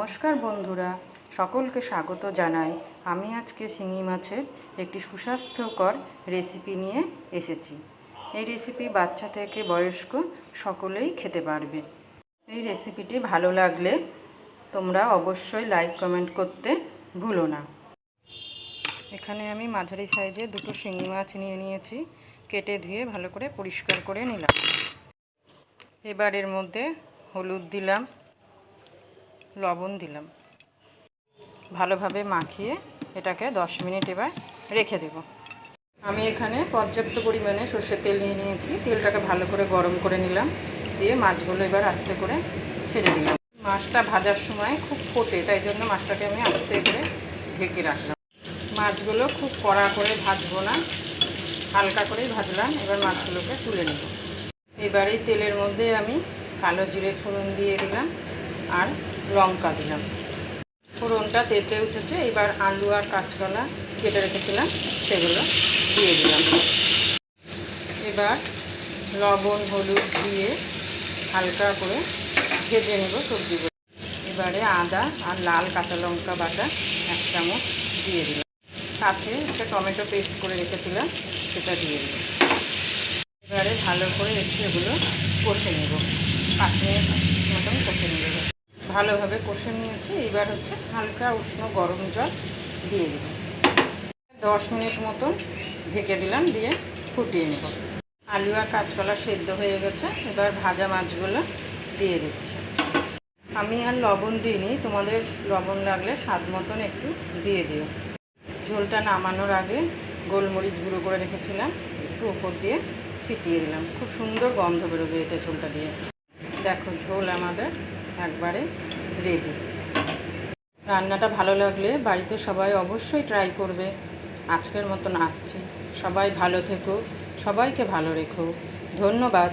নমস্কার বন্ধুরা, সকলকে স্বাগত জানাই। আমি আজকে শিঙি মাছের একটি সুস্বাস্থ্যকর রেসিপি নিয়ে এসেছি। এই রেসিপি বাচ্চা থেকে বয়স্ক সকলেই খেতে পারবে। এই রেসিপিটি ভালো লাগলে তোমরা অবশ্যই লাইক কমেন্ট করতে ভুলো না। এখানে আমি মাঝারি সাইজে দুটো শিঙি মাছ নিয়ে নিয়েছি, কেটে ধুয়ে ভালো করে পরিষ্কার করে নিলাম। এবার এর মধ্যে হলুদ দিলাম, লবণ দিলাম, ভালোভাবে মাখিয়ে এটাকে 10 মিনিট এবার রেখে দেব। আমি এখানে পর্যাপ্ত পরিমাণে সর্ষের তেল নিয়ে নিয়েছি। তেলটাকে ভালো করে গরম করে নিলাম, দিয়ে মাছগুলো এবার আস্তে করে ছেড়ে দিলাম। মাছটা ভাজার সময় খুব ফোটে, তাই জন্য মাছটাকে আমি আস্তে করে ঢেকে রাখলাম। মাছগুলো খুব কড়া করে ভাজবো না, হালকা করেই ভাজলাম। এবার মাছগুলোকে তুলে নেব। এবার এই তেলের মধ্যে আমি কালো জিরে ফোড়ন দিয়ে দিলাম আর লঙ্কা দিলাম। ফোড়নটা তেতে উঠেছে। এবার আলু আর কাঁচকলা কেটে রেখেছিলাম সেগুলো দিয়ে দিলাম। এবার লবণ হলুদ দিয়ে হালকা করে ভেজে নেব সবজিগুলো। এবারে আদা আর লাল কাঁচা লঙ্কা বাটা 1 চামচ দিয়ে দিলাম। সাথে একটা টমেটো পেস্ট করে রেখেছিলাম, সেটা দিয়ে দিলাম। এবারে ভালো করে একটু এগুলো কষে নেব, 5 মিনিট মতন কষে নেব। ভালোভাবে কষে নিয়েছি। এবার হচ্ছে হালকা উষ্ণ গরম জল দিয়ে দিব। 10 মিনিট মতন ঢেকে দিলাম, দিয়ে ফুটিয়ে নেব। আলু আর কাঁচকলা সেদ্ধ হয়ে গেছে। এবার ভাজা মাছগুলো দিয়ে দিচ্ছি। আমি আর লবণ দিইনি, তোমাদের লবণ লাগলে স্বাদ মতন একটু দিয়ে দিও। ঝোলটা নামানোর আগে গোলমরিচ গুঁড়ো করে রেখেছিলাম, একটু উপর দিয়ে ছিটিয়ে দিলাম। খুব সুন্দর গন্ধ বেরোবে এতে ঝোলটা দিয়ে। দেখো, ঝোল আমাদের একবারে রেডি। রান্নাটা ভালো লাগলে বাড়িতে সবাই অবশ্যই ট্রাই করবে। আজকের মতন আসছি। সবাই ভালো থেকো, সবাইকে ভালো রেখো। ধন্যবাদ।